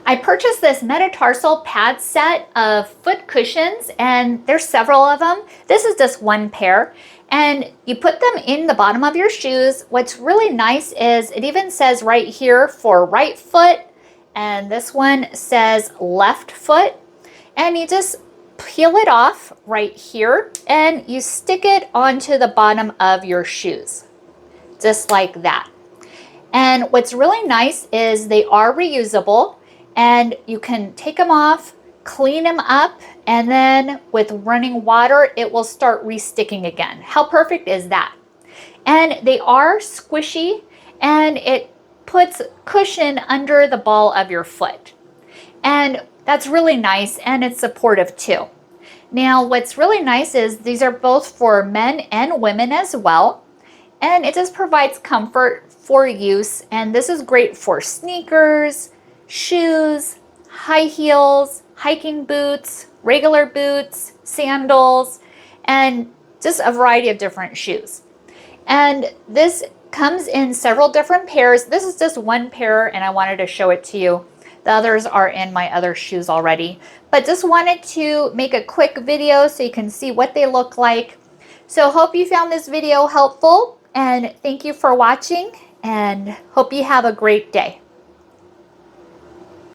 I purchased this metatarsal pad set of foot cushions, and there's several of them. This is just one pair, and you put them in the bottom of your shoes. What's really nice is it even says right here for right foot, and this one says left foot, and you just peel it off right here and you stick it onto the bottom of your shoes, just like that. And what's really nice is they are reusable, and you can take them off, clean them up, and then with running water, it will start resticking again. How perfect is that? And they are squishy, and it puts cushion under the ball of your foot. And that's really nice, and it's supportive too. Now, what's really nice is these are both for men and women as well. And it just provides comfort for use. And this is great for sneakers, shoes, high heels, hiking boots, regular boots, sandals, and just a variety of different shoes. And this comes in several different pairs. This is just one pair, and I wanted to show it to you. The others are in my other shoes already. But just wanted to make a quick video so you can see what they look like. So hope you found this video helpful, and thank you for watching, and hope you have a great day.